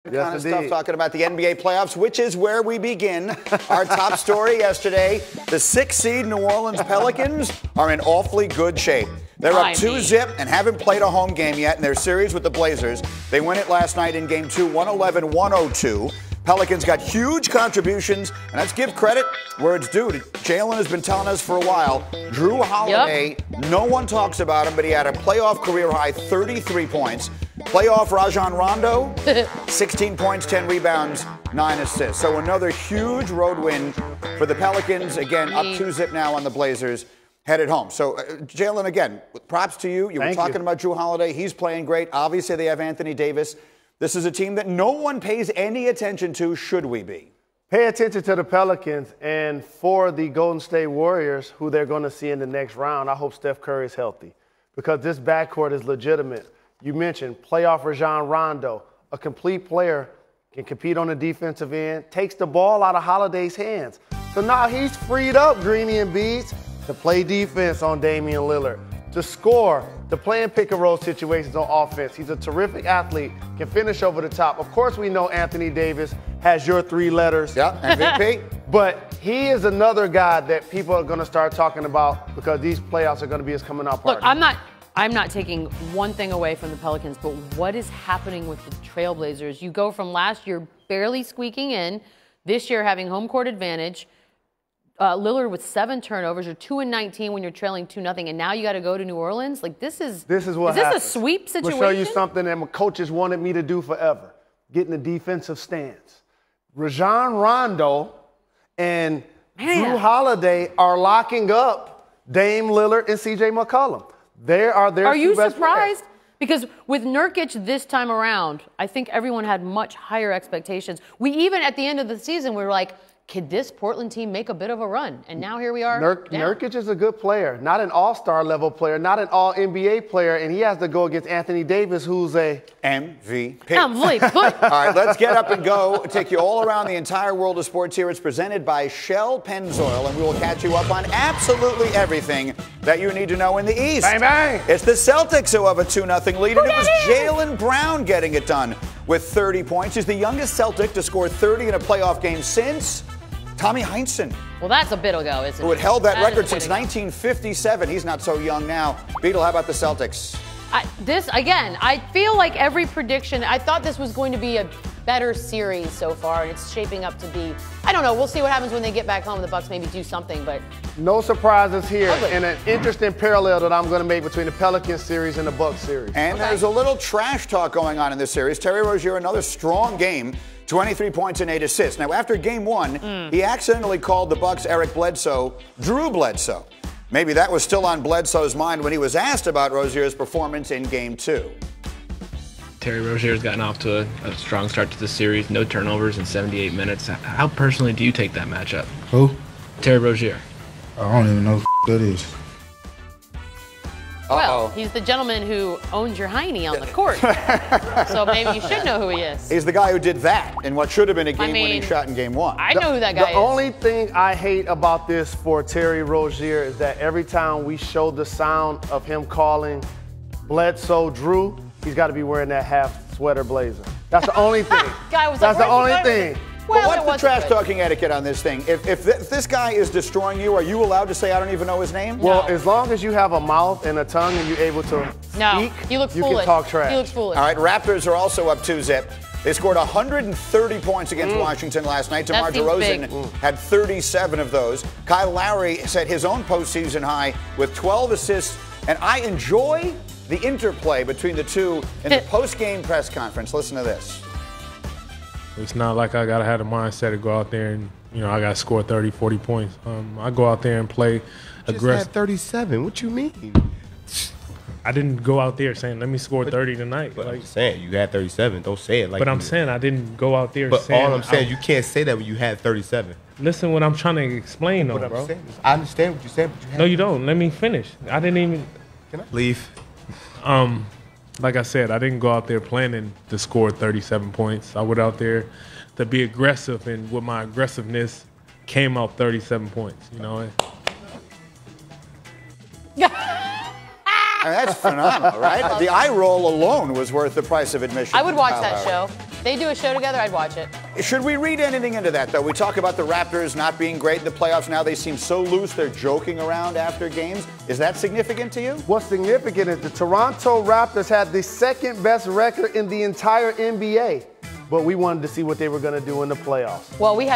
Kind of stuff talking about the NBA playoffs, which is where we begin. Our top story yesterday, the 6th seed New Orleans Pelicans are in awfully good shape. They're up 2-0 and haven't played a home game yet in their series with the Blazers. They win it last night in Game 2, 111-102. Pelicans got huge contributions, and let's give credit where it's due. Jalen has been telling us for a while. Drew Holiday, no one talks about him, but he had a playoff career-high 33 points. Playoff Rajon Rondo, 16 points, 10 rebounds, 9 assists. So another huge road win for the Pelicans. Again, up 2-0 now on the Blazers, headed home. So, Jalen, again, props to you. You were talking about Drew Holiday. He's playing great. Obviously, they have Anthony Davis. This is a team that no one pays any attention to, should we be? Pay attention to the Pelicans, and for the Golden State Warriors, who they're going to see in the next round, I hope Steph Curry is healthy because this backcourt is legitimate. You mentioned playoff Rajon Rondo, a complete player, can compete on the defensive end, takes the ball out of Holiday's hands. So now he's freed up, Greeny and Beads, to play defense on Damian Lillard, to score, to play in pick-and-roll situations on offense. He's a terrific athlete, can finish over the top. Of course, we know Anthony Davis has your 3 letters. Yeah, MVP. But he is another guy that people are going to start talking about because these playoffs are going to be his coming out party. Look, I'm not taking one thing away from the Pelicans, but what is happening with the Trailblazers? You go from last year barely squeaking in, this year having home court advantage, Lillard with 7 turnovers. You're 2-19 when you're trailing 2-0, and now you got to go to New Orleans. Like this is what this happens. A sweep situation? I'll show you something that my coaches wanted me to do forever: get in the defensive stance. Rajon Rondo and Drew Holiday are locking up Dame Lillard and C.J. McCollum. They are their. Are you best surprised? players. Because with Nurkic this time around, I think everyone had much higher expectations. We even at the end of the season, we were like, could this Portland team make a bit of a run? And now here we are. Nurkic is a good player, not an all-star level player, not an all-NBA player, and he has to go against Anthony Davis, who's a MVP. All right, let's get up and go. Take you all around the entire world of sports here. It's presented by Shell Pennzoil, and we will catch you up on absolutely everything that you need to know in the East. Bang, bang. It's the Celtics who have a 2-0 lead, and it was Jalen Brown getting it done with 30 points. He's the youngest Celtic to score 30 in a playoff game since Tommy Heinsohn. Well, that's a bit ago, isn't it? Who had held that record since 1957. He's not so young now. Beetle, how about the Celtics? I feel like every prediction, I thought this was going to be a better series so far, and it's shaping up to be, I don't know, we'll see what happens when they get back home. The Bucks maybe do something, but. No surprises here, and an interesting parallel that I'm going to make between the Pelicans series and the Bucks series. And there's a little trash talk going on in this series. Terry Rozier, another strong game. 23 points and 8 assists. Now, after Game 1, he accidentally called the Bucks' Eric Bledsoe Drew Bledsoe. Maybe that was still on Bledsoe's mind when he was asked about Rozier's performance in Game 2. Terry Rozier's gotten off to a strong start to the series. No turnovers in 78 minutes. How personally do you take that matchup? Who? Terry Rozier. I don't even know who that is. Well, he's the gentleman who owns your hiney on the court. So maybe you should know who he is. He's the guy who did that in what should have been a game-winning shot in Game 1. I know who that guy is. The only thing I hate about this for Terry Rozier is that every time we show the sound of him calling Bledsoe Drew, he's got to be wearing that half sweater blazer. That's the only thing. That's the only thing. Well, what's the trash-talking etiquette on this thing? If this guy is destroying you, are you allowed to say, I don't even know his name? Well, as long as you have a mouth and a tongue and you're able to speak, he looks you foolish. can talk trash. He looks foolish. All right, Raptors are also up 2-0. They scored 130 points against Washington last night. DeMar DeRozan had 37 of those. Kyle Lowry set his own postseason high with 12 assists. And I enjoy the interplay between the two in the post-game press conference. Listen to this. It's not like I got to have the mindset to go out there and, I got to score 30, 40 points. I go out there and play aggressive. Just had 37. What you mean? I didn't go out there saying, let me score 30 tonight. But I'm saying, you had 37. Don't say it like But I'm saying I didn't go out there But saying. all I'm saying, you can't say that when you had 37. Listen what I'm trying to explain, though, bro. I understand what you said, but you had. No, you don't. Let me finish. I didn't even. Can I leave? Like I said, I didn't go out there planning to score 37 points. I went out there to be aggressive, and with my aggressiveness came out 37 points, That's phenomenal, right? The eye roll alone was worth the price of admission. I would watch that show. They do a show together, I'd watch it. Should we read anything into that, though? We talk about the Raptors not being great in the playoffs. Now they seem so loose, they're joking around after games. Is that significant to you? What's significant is the Toronto Raptors had the second best record in the entire NBA. But we wanted to see what they were going to do in the playoffs. Well, we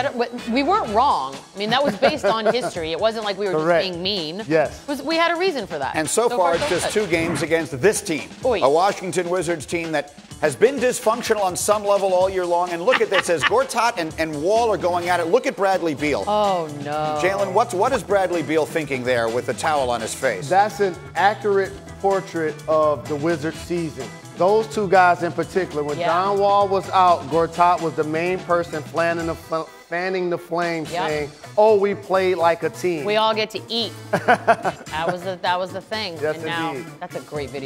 weren't wrong. I mean, that was based on history. It wasn't like we were just being mean. Yes. We had a reason for that. And so far, it's just 2 games against this team, a Washington Wizards team that has been dysfunctional on some level all year long. And look at this, as Gortat and Wall are going at it. Look at Bradley Beal. Oh, no. Jalen, what is Bradley Beal thinking there with the towel on his face? That's an accurate portrait of the Wizards season. Those 2 guys in particular, when John Wall was out, Gortat was the main person fanning the flame, saying, "Oh, we played like a team. We all get to eat." That was the thing. Yes, and now indeed. that's a great video.